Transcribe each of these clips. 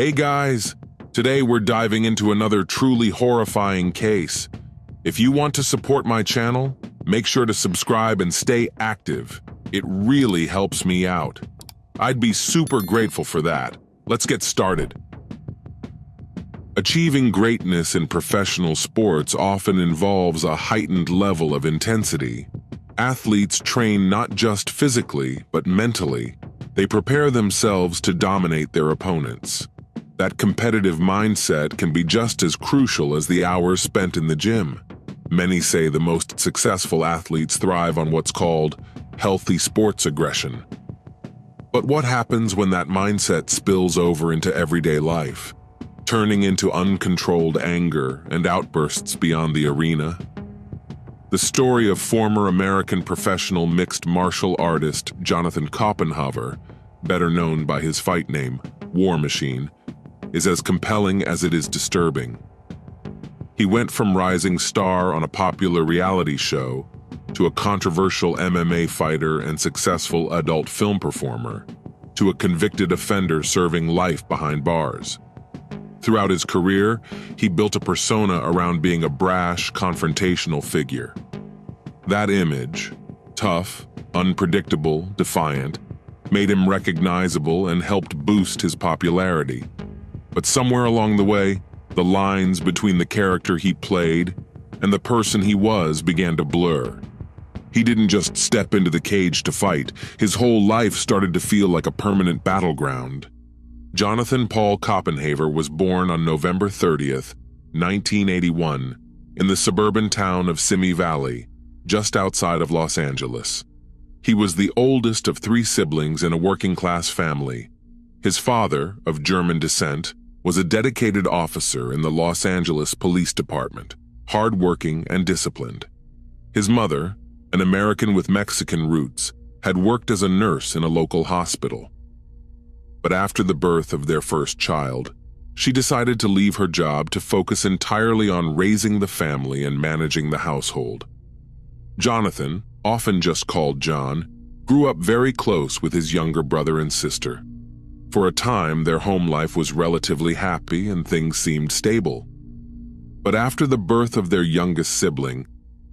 Hey guys, today we're diving into another truly horrifying case. If you want to support my channel, make sure to subscribe and stay active. It really helps me out. I'd be super grateful for that. Let's get started. Achieving greatness in professional sports often involves a heightened level of intensity. Athletes train not just physically, but mentally. They prepare themselves to dominate their opponents. That competitive mindset can be just as crucial as the hours spent in the gym. Many say the most successful athletes thrive on what's called healthy sports aggression. But what happens when that mindset spills over into everyday life, turning into uncontrolled anger and outbursts beyond the arena? The story of former American professional mixed martial artist Jonathan Koppenhaver, better known by his fight name, War Machine, is as compelling as it is disturbing. He went from rising star on a popular reality show to a controversial MMA fighter and successful adult film performer to a convicted offender serving life behind bars. Throughout his career, he built a persona around being a brash, confrontational figure. That image, tough, unpredictable, defiant, made him recognizable and helped boost his popularity. But somewhere along the way, the lines between the character he played and the person he was began to blur. He didn't just step into the cage to fight. His whole life started to feel like a permanent battleground. Jonathan Paul Koppenhaver was born on November 30th, 1981, in the suburban town of Simi Valley, just outside of Los Angeles. He was the oldest of 3 siblings in a working-class family. His father, of German descent, was a dedicated officer in the Los Angeles Police Department, hard-working and disciplined. His mother, an American with Mexican roots, had worked as a nurse in a local hospital. But after the birth of their first child, she decided to leave her job to focus entirely on raising the family and managing the household. Jonathan, often just called John, grew up very close with his younger brother and sister. For a time, their home life was relatively happy and things seemed stable. But after the birth of their youngest sibling,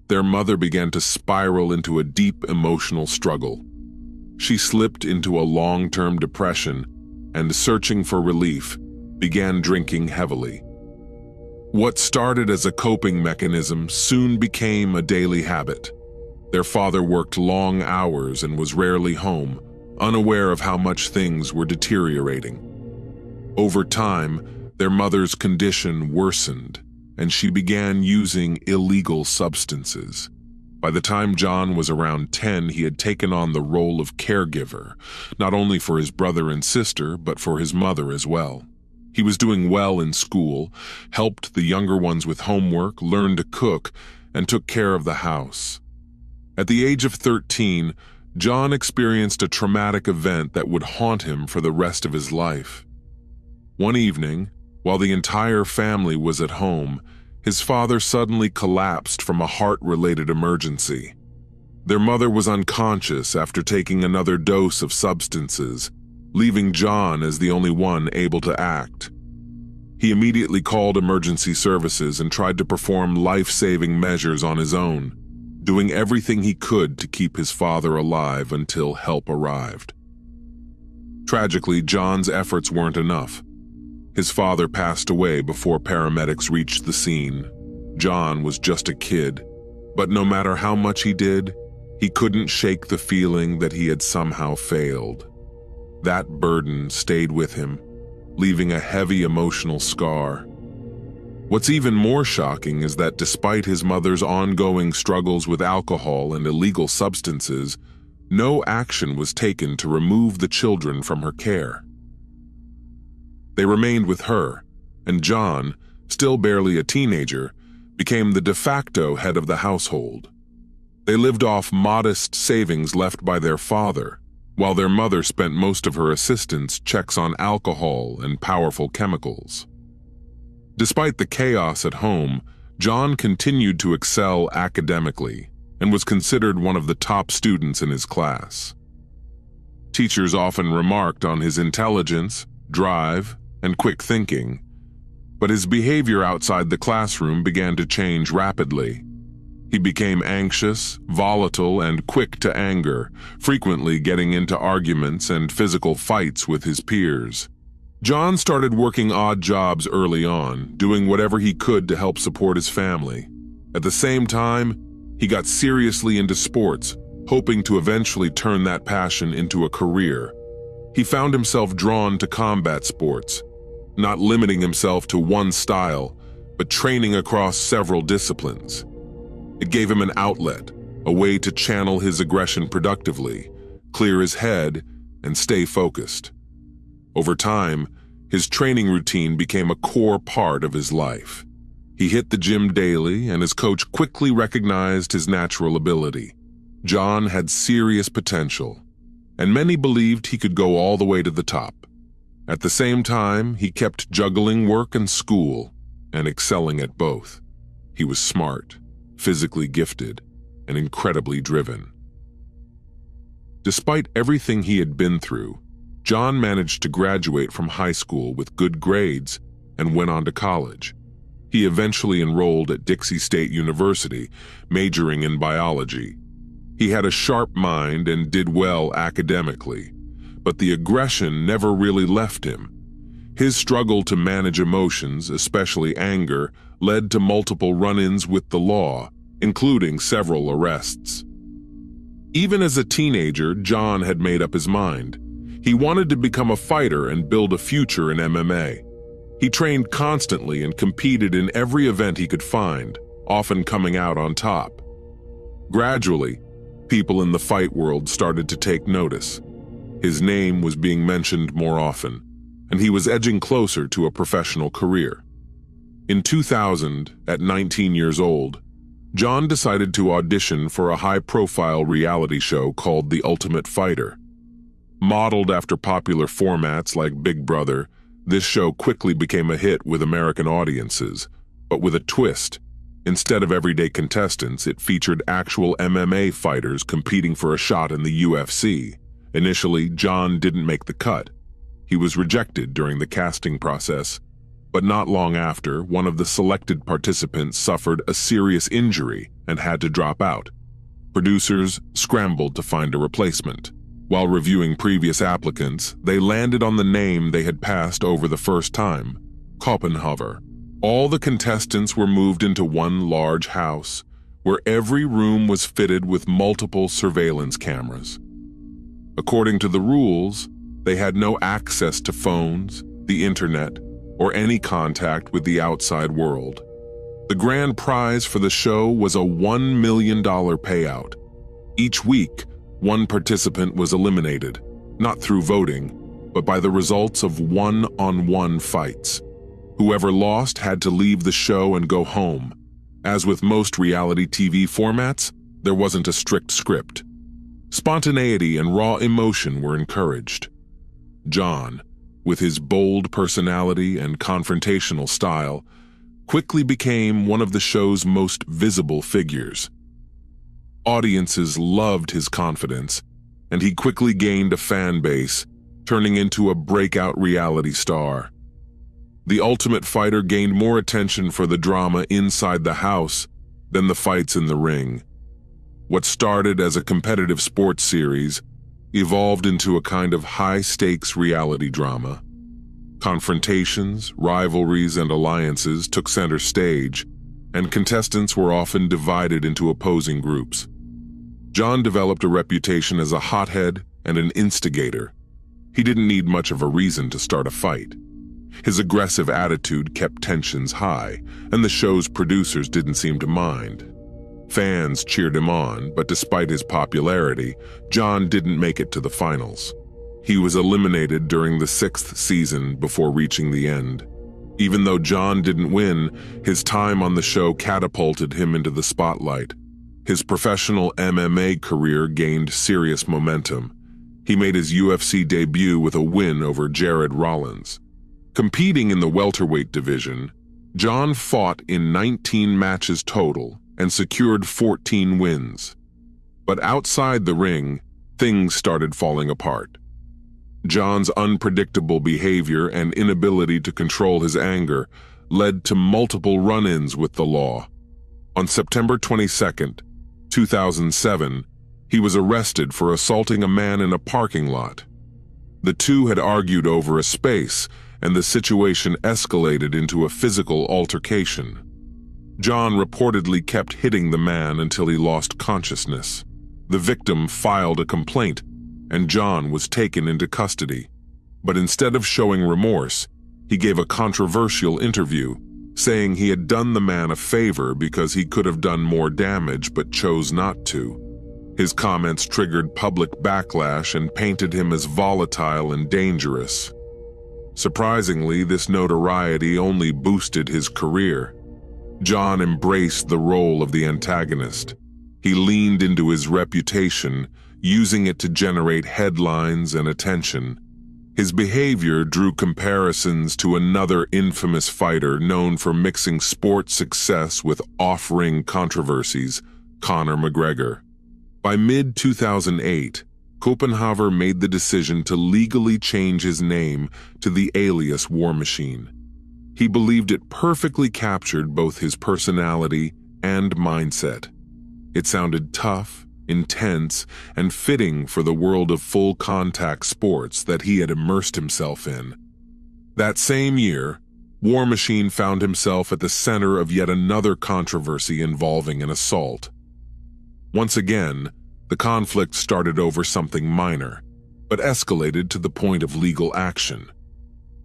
their mother began to spiral into a deep emotional struggle. She slipped into a long-term depression and, searching for relief, began drinking heavily. What started as a coping mechanism soon became a daily habit. Their father worked long hours and was rarely home, unaware of how much things were deteriorating. Over time, their mother's condition worsened, and she began using illegal substances. By the time John was around 10, he had taken on the role of caregiver, not only for his brother and sister, but for his mother as well. He was doing well in school, helped the younger ones with homework, learned to cook, and took care of the house. At the age of 13, John experienced a traumatic event that would haunt him for the rest of his life. One evening, while the entire family was at home, his father suddenly collapsed from a heart-related emergency. Their mother was unconscious after taking another dose of substances, leaving John as the only one able to act. He immediately called emergency services and tried to perform life-saving measures on his own, doing everything he could to keep his father alive until help arrived. Tragically, John's efforts weren't enough. His father passed away before paramedics reached the scene. John was just a kid, but no matter how much he did, he couldn't shake the feeling that he had somehow failed. That burden stayed with him, leaving a heavy emotional scar. What's even more shocking is that despite his mother's ongoing struggles with alcohol and illegal substances, no action was taken to remove the children from her care. They remained with her, and John, still barely a teenager, became the de facto head of the household. They lived off modest savings left by their father, while their mother spent most of her assistance checks on alcohol and powerful chemicals. Despite the chaos at home, John continued to excel academically and was considered one of the top students in his class. Teachers often remarked on his intelligence, drive, and quick thinking, but his behavior outside the classroom began to change rapidly. He became anxious, volatile, and quick to anger, frequently getting into arguments and physical fights with his peers. John started working odd jobs early on, doing whatever he could to help support his family. At the same time, he got seriously into sports, hoping to eventually turn that passion into a career. He found himself drawn to combat sports, not limiting himself to one style, but training across several disciplines. It gave him an outlet, a way to channel his aggression productively, clear his head, and stay focused. Over time, his training routine became a core part of his life. He hit the gym daily, and his coach quickly recognized his natural ability. John had serious potential, and many believed he could go all the way to the top. At the same time, he kept juggling work and school, and excelling at both. He was smart, physically gifted, and incredibly driven. Despite everything he had been through, John managed to graduate from high school with good grades and went on to college. He eventually enrolled at Dixie State University, majoring in biology. He had a sharp mind and did well academically, but the aggression never really left him. His struggle to manage emotions, especially anger, led to multiple run-ins with the law, including several arrests. Even as a teenager, John had made up his mind. He wanted to become a fighter and build a future in MMA. He trained constantly and competed in every event he could find, often coming out on top. Gradually, people in the fight world started to take notice. His name was being mentioned more often, and he was edging closer to a professional career. In 2000, at 19 years old, John decided to audition for a high-profile reality show called The Ultimate Fighter. Modeled after popular formats like Big Brother, this show quickly became a hit with American audiences, but with a twist. Instead of everyday contestants, it featured actual MMA fighters competing for a shot in the UFC. Initially, John didn't make the cut. He was rejected during the casting process, but not long after, one of the selected participants suffered a serious injury and had to drop out. Producers scrambled to find a replacement. While reviewing previous applicants, they landed on the name they had passed over the first time, Koppenhover. All the contestants were moved into one large house, where every room was fitted with multiple surveillance cameras. According to the rules, they had no access to phones, the internet, or any contact with the outside world. The grand prize for the show was a $1 million payout. Each week, one participant was eliminated, not through voting, but by the results of one-on-one fights. Whoever lost had to leave the show and go home. As with most reality TV formats, there wasn't a strict script. Spontaneity and raw emotion were encouraged. John, with his bold personality and confrontational style, quickly became one of the show's most visible figures. Audiences loved his confidence, and he quickly gained a fan base, turning into a breakout reality star. The Ultimate Fighter gained more attention for the drama inside the house than the fights in the ring. What started as a competitive sports series evolved into a kind of high-stakes reality drama. Confrontations, rivalries, and alliances took center stage, and contestants were often divided into opposing groups. John developed a reputation as a hothead and an instigator. He didn't need much of a reason to start a fight. His aggressive attitude kept tensions high, and the show's producers didn't seem to mind. Fans cheered him on, but despite his popularity, John didn't make it to the finals. He was eliminated during the 6th season before reaching the end. Even though John didn't win, his time on the show catapulted him into the spotlight. His professional MMA career gained serious momentum. He made his UFC debut with a win over Jared Rollins. Competing in the welterweight division, John fought in 19 matches total and secured 14 wins. But outside the ring, things started falling apart. John's unpredictable behavior and inability to control his anger led to multiple run-ins with the law. On September 22, 2007, he was arrested for assaulting a man in a parking lot. The two had argued over a space, and the situation escalated into a physical altercation. John reportedly kept hitting the man until he lost consciousness. The victim filed a complaint, and John was taken into custody. But instead of showing remorse, he gave a controversial interview, saying he had done the man a favor because he could have done more damage but chose not to. His comments triggered public backlash and painted him as volatile and dangerous. Surprisingly, this notoriety only boosted his career. John embraced the role of the antagonist. He leaned into his reputation, using it to generate headlines and attention. His behavior drew comparisons to another infamous fighter known for mixing sports success with off-ring controversies, Conor McGregor. By mid-2008, Copenhaver made the decision to legally change his name to the alias War Machine. He believed it perfectly captured both his personality and mindset. It sounded tough, intense, and fitting for the world of full-contact sports that he had immersed himself in. That same year, War Machine found himself at the center of yet another controversy involving an assault. Once again, the conflict started over something minor, but escalated to the point of legal action.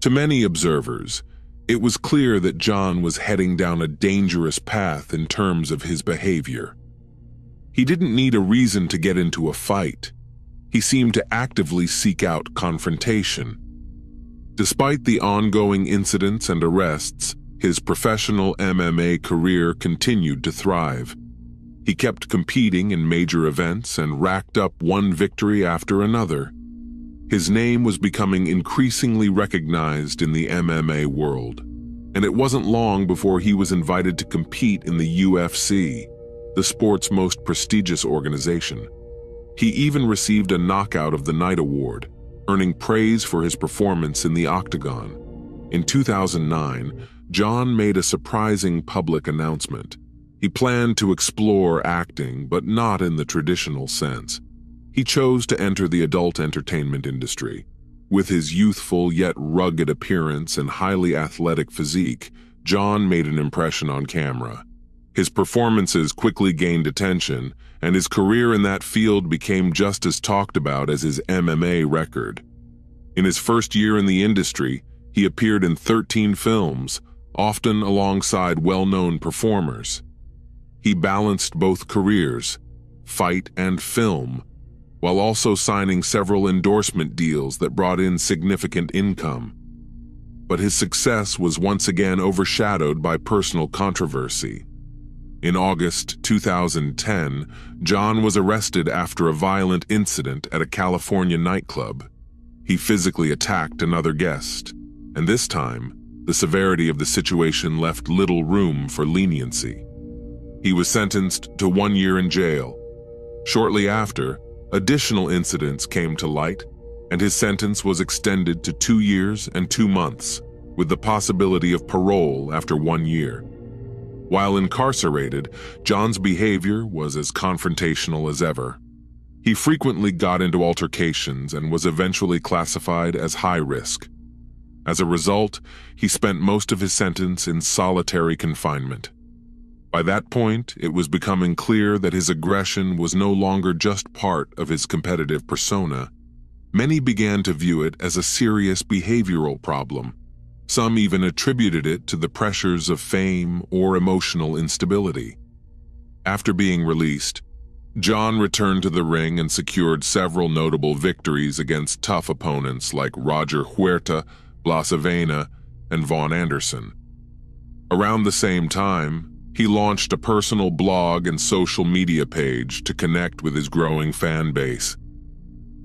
To many observers, it was clear that John was heading down a dangerous path in terms of his behavior. He didn't need a reason to get into a fight. He seemed to actively seek out confrontation. Despite the ongoing incidents and arrests, his professional MMA career continued to thrive. He kept competing in major events and racked up one victory after another. His name was becoming increasingly recognized in the MMA world, and it wasn't long before he was invited to compete in the UFC, the sport's most prestigious organization. He even received a Knockout of the Night award, earning praise for his performance in the octagon. In 2009, John made a surprising public announcement. He planned to explore acting, but not in the traditional sense. He chose to enter the adult entertainment industry. With his youthful yet rugged appearance and highly athletic physique, John made an impression on camera. His performances quickly gained attention, and his career in that field became just as talked about as his MMA record. In his first year in the industry, he appeared in 13 films, often alongside well-known performers. He balanced both careers, fight and film, while also signing several endorsement deals that brought in significant income. But his success was once again overshadowed by personal controversy. In August 2010, John was arrested after a violent incident at a California nightclub. He physically attacked another guest, and this time, the severity of the situation left little room for leniency. He was sentenced to 1 year in jail. Shortly after, additional incidents came to light, and his sentence was extended to 2 years and 2 months, with the possibility of parole after 1 year. While incarcerated, John's behavior was as confrontational as ever. He frequently got into altercations and was eventually classified as high risk. As a result, he spent most of his sentence in solitary confinement. By that point, it was becoming clear that his aggression was no longer just part of his competitive persona. Many began to view it as a serious behavioral problem. Some even attributed it to the pressures of fame or emotional instability. After being released, John returned to the ring and secured several notable victories against tough opponents like Roger Huerta, Blas Avena, and Vaughn Anderson. Around the same time, he launched a personal blog and social media page to connect with his growing fan base.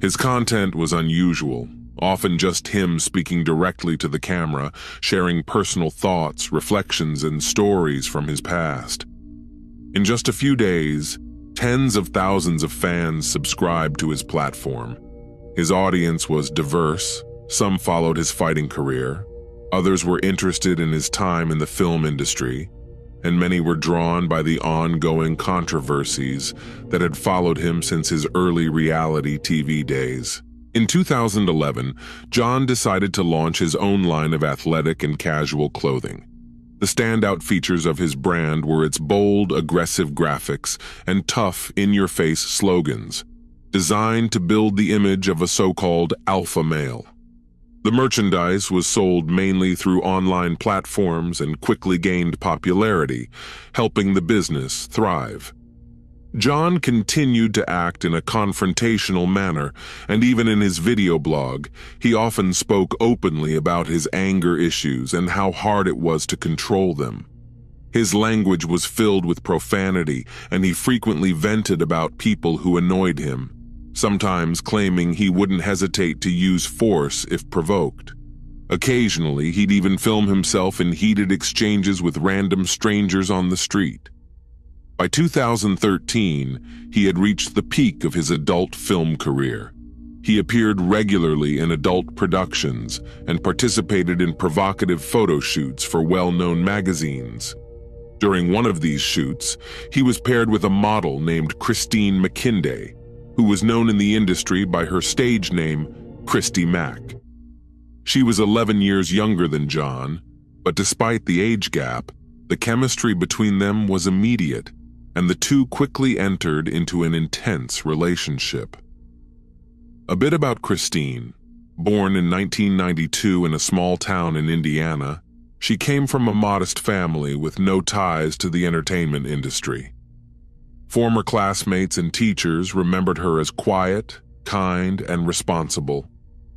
His content was unusual, often just him speaking directly to the camera, sharing personal thoughts, reflections, and stories from his past. In just a few days, tens of thousands of fans subscribed to his platform. His audience was diverse. Some followed his fighting career, others were interested in his time in the film industry, and many were drawn by the ongoing controversies that had followed him since his early reality TV days. In 2011, John decided to launch his own line of athletic and casual clothing. The standout features of his brand were its bold, aggressive graphics and tough, in-your-face slogans, designed to build the image of a so-called alpha male. The merchandise was sold mainly through online platforms and quickly gained popularity, helping the business thrive. John continued to act in a confrontational manner, and even in his video blog, he often spoke openly about his anger issues and how hard it was to control them. His language was filled with profanity, and he frequently vented about people who annoyed him, sometimes claiming he wouldn't hesitate to use force if provoked. Occasionally, he'd even film himself in heated exchanges with random strangers on the street. By 2013, he had reached the peak of his adult film career. He appeared regularly in adult productions and participated in provocative photo shoots for well-known magazines. During one of these shoots, he was paired with a model named Christine McKinday, who was known in the industry by her stage name, Christy Mack. She was 11 years younger than John, but despite the age gap, the chemistry between them was immediate, and the two quickly entered into an intense relationship. A bit about Christine. Born in 1992 in a small town in Indiana, she came from a modest family with no ties to the entertainment industry. Former classmates and teachers remembered her as quiet, kind, and responsible,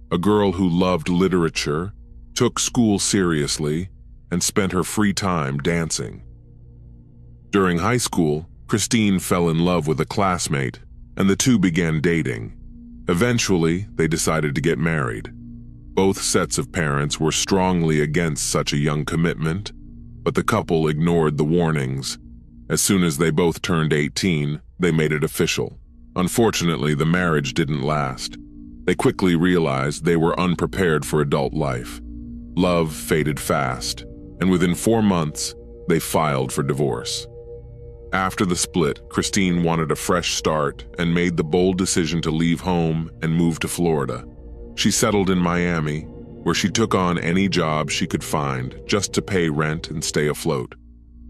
a girl who loved literature, took school seriously, and spent her free time dancing. During high school, Christine fell in love with a classmate, and the two began dating. Eventually, they decided to get married. Both sets of parents were strongly against such a young commitment, but the couple ignored the warnings. As soon as they both turned 18, they made it official. Unfortunately, the marriage didn't last. They quickly realized they were unprepared for adult life. Love faded fast, and within 4 months, they filed for divorce. After the split, Christine wanted a fresh start and made the bold decision to leave home and move to Florida. She settled in Miami, where she took on any job she could find just to pay rent and stay afloat.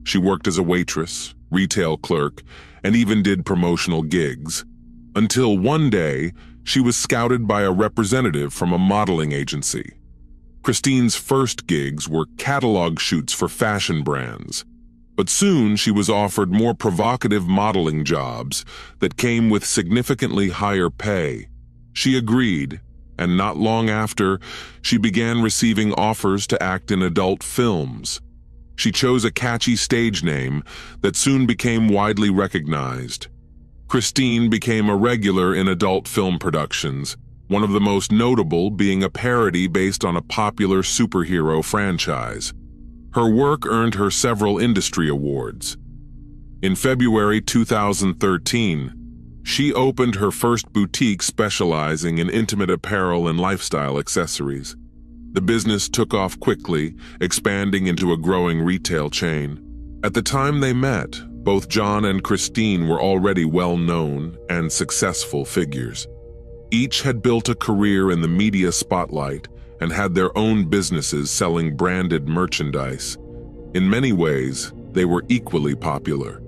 She worked as a waitress, retail clerk, and even did promotional gigs, until one day she was scouted by a representative from a modeling agency. Christine's first gigs were catalog shoots for fashion brands, but soon she was offered more provocative modeling jobs that came with significantly higher pay. She agreed, and not long after, she began receiving offers to act in adult films. She chose a catchy stage name that soon became widely recognized. Christine became a regular in adult film productions, one of the most notable being a parody based on a popular superhero franchise. Her work earned her several industry awards. In February 2013, she opened her first boutique specializing in intimate apparel and lifestyle accessories. The business took off quickly, expanding into a growing retail chain. At the time they met, both John and Christine were already well-known and successful figures. Each had built a career in the media spotlight and had their own businesses selling branded merchandise. In many ways, they were equally popular.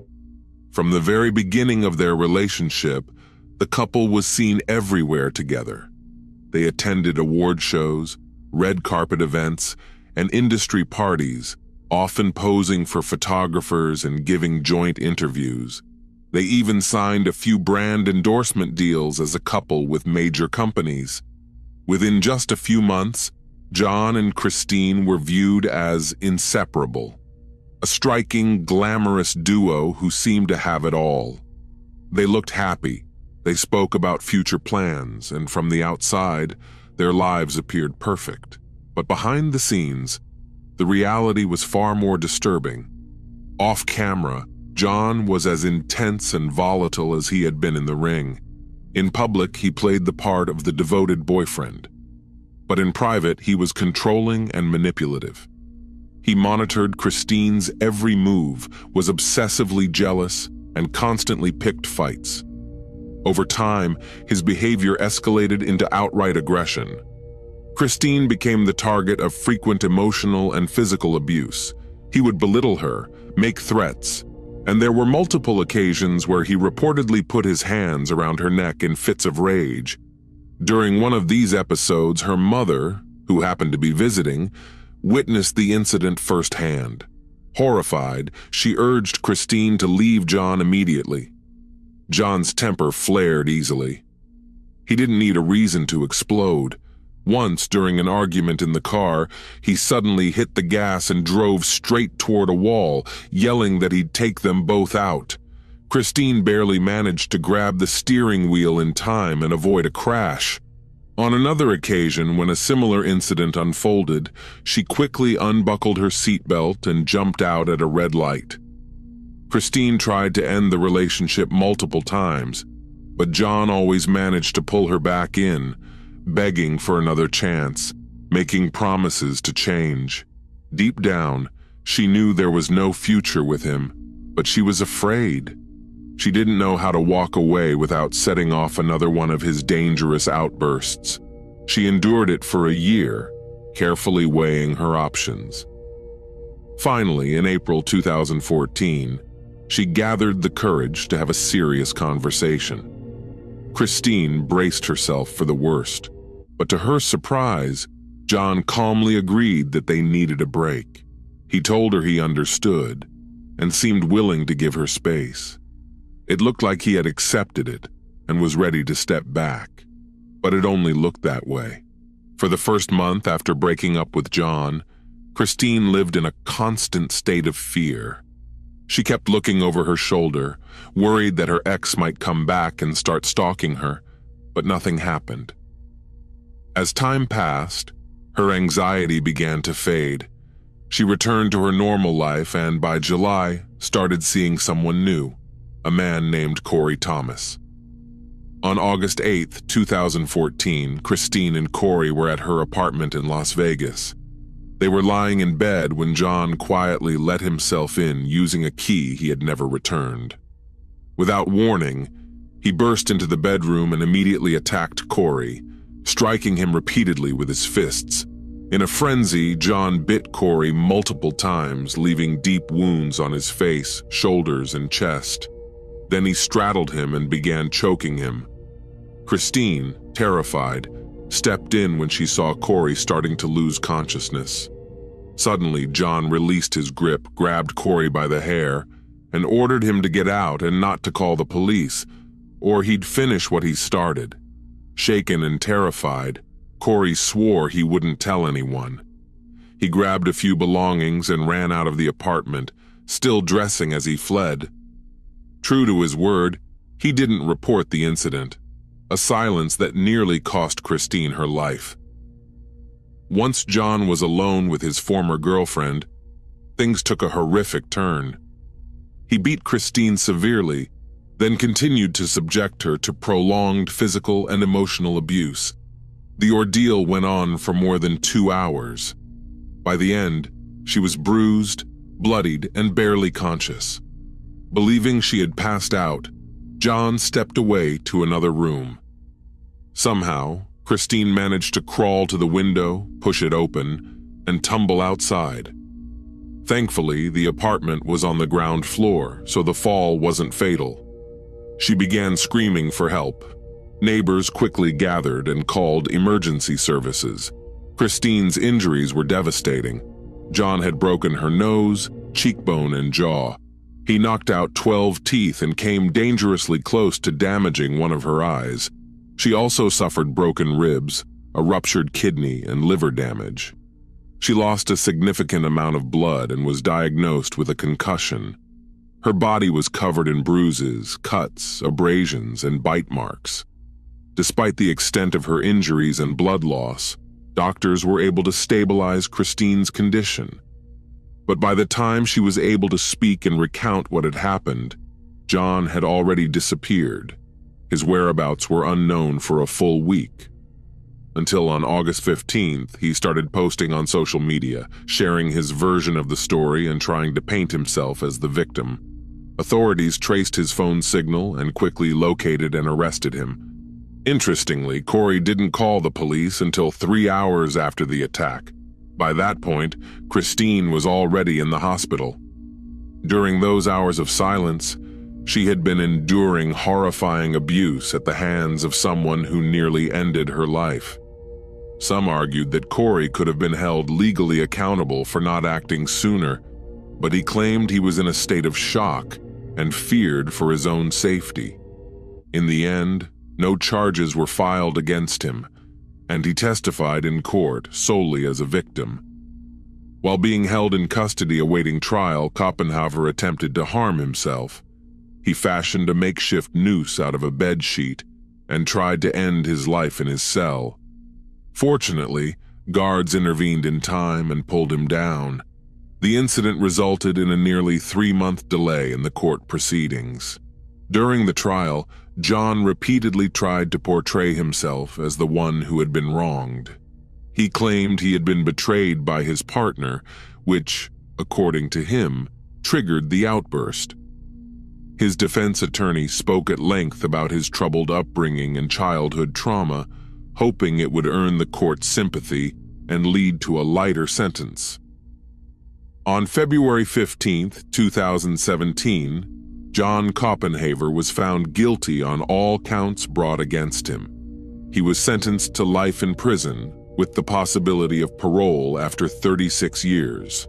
From the very beginning of their relationship, the couple was seen everywhere together. They attended award shows, red carpet events, and industry parties, often posing for photographers and giving joint interviews. They even signed a few brand endorsement deals as a couple with major companies. Within just a few months, John and Christine were viewed as inseparable, a striking, glamorous duo who seemed to have it all. They looked happy, they spoke about future plans, and from the outside, their lives appeared perfect. But behind the scenes, the reality was far more disturbing. Off camera, John was as intense and volatile as he had been in the ring. In public, he played the part of the devoted boyfriend. But in private, he was controlling and manipulative. He monitored Christine's every move, was obsessively jealous, and constantly picked fights. Over time, his behavior escalated into outright aggression. Christine became the target of frequent emotional and physical abuse. He would belittle her, make threats, and there were multiple occasions where he reportedly put his hands around her neck in fits of rage. During one of these episodes, her mother, who happened to be visiting, witnessed the incident firsthand. Horrified, she urged Christine to leave John immediately. John's temper flared easily. He didn't need a reason to explode. Once, during an argument in the car, he suddenly hit the gas and drove straight toward a wall, yelling that he'd take them both out. Christine barely managed to grab the steering wheel in time and avoid a crash. On another occasion, when a similar incident unfolded, she quickly unbuckled her seatbelt and jumped out at a red light. Christine tried to end the relationship multiple times, but John always managed to pull her back in, begging for another chance, making promises to change. Deep down, she knew there was no future with him, but she was afraid. She didn't know how to walk away without setting off another one of his dangerous outbursts. She endured it for a year, carefully weighing her options. Finally, in April 2014, she gathered the courage to have a serious conversation. Christine braced herself for the worst, but to her surprise, John calmly agreed that they needed a break. He told her he understood and seemed willing to give her space. It looked like he had accepted it and was ready to step back, but it only looked that way. For the first month after breaking up with John, Christine lived in a constant state of fear. She kept looking over her shoulder, worried that her ex might come back and start stalking her, but nothing happened. As time passed, her anxiety began to fade. She returned to her normal life and, by July, started seeing someone new, a man named Corey Thomas. On August 8, 2014, Christine and Corey were at her apartment in Las Vegas. They were lying in bed when John quietly let himself in using a key he had never returned. Without warning, he burst into the bedroom and immediately attacked Corey, striking him repeatedly with his fists. In a frenzy, John bit Corey multiple times, leaving deep wounds on his face, shoulders, and chest. Then he straddled him and began choking him. Christine, terrified, stepped in when she saw Corey starting to lose consciousness. Suddenly, John released his grip, grabbed Corey by the hair, and ordered him to get out and not to call the police, or he'd finish what he started. Shaken and terrified, Corey swore he wouldn't tell anyone. He grabbed a few belongings and ran out of the apartment, still dressing as he fled. True to his word, he didn't report the incident, a silence that nearly cost Christine her life. Once John was alone with his former girlfriend, things took a horrific turn. He beat Christine severely, then continued to subject her to prolonged physical and emotional abuse. The ordeal went on for more than 2 hours. By the end, she was bruised, bloodied, and barely conscious. Believing she had passed out, John stepped away to another room. Somehow, Christine managed to crawl to the window, push it open, and tumble outside. Thankfully, the apartment was on the ground floor, so the fall wasn't fatal. She began screaming for help. Neighbors quickly gathered and called emergency services. Christine's injuries were devastating. John had broken her nose, cheekbone, and jaw. He knocked out 12 teeth and came dangerously close to damaging one of her eyes. She also suffered broken ribs, a ruptured kidney, and liver damage. She lost a significant amount of blood and was diagnosed with a concussion. Her body was covered in bruises, cuts, abrasions, and bite marks. Despite the extent of her injuries and blood loss, doctors were able to stabilize Christine's condition. But by the time she was able to speak and recount what had happened, John had already disappeared. His whereabouts were unknown for a full week. Until on August 15th, he started posting on social media, sharing his version of the story and trying to paint himself as the victim. Authorities traced his phone signal and quickly located and arrested him. Interestingly, Corey didn't call the police until 3 hours after the attack. By that point, Christine was already in the hospital. During those hours of silence, she had been enduring horrifying abuse at the hands of someone who nearly ended her life. Some argued that Corey could have been held legally accountable for not acting sooner, but he claimed he was in a state of shock and feared for his own safety. In the end, no charges were filed against him, and he testified in court solely as a victim. While being held in custody awaiting trial, Koppenhauer attempted to harm himself. He fashioned a makeshift noose out of a bedsheet and tried to end his life in his cell. Fortunately, guards intervened in time and pulled him down. The incident resulted in a nearly 3-month delay in the court proceedings. During the trial, John repeatedly tried to portray himself as the one who had been wronged. He claimed he had been betrayed by his partner, which, according to him, triggered the outburst. His defense attorney spoke at length about his troubled upbringing and childhood trauma, hoping it would earn the court's sympathy and lead to a lighter sentence. On February 15, 2017, John Koppenhauer was found guilty on all counts brought against him. He was sentenced to life in prison with the possibility of parole after 36 years.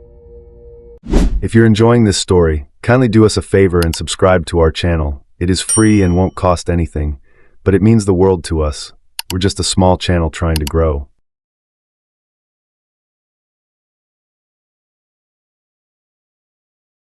If you're enjoying this story, kindly do us a favor and subscribe to our channel. It is free and won't cost anything, but it means the world to us. We're just a small channel trying to grow.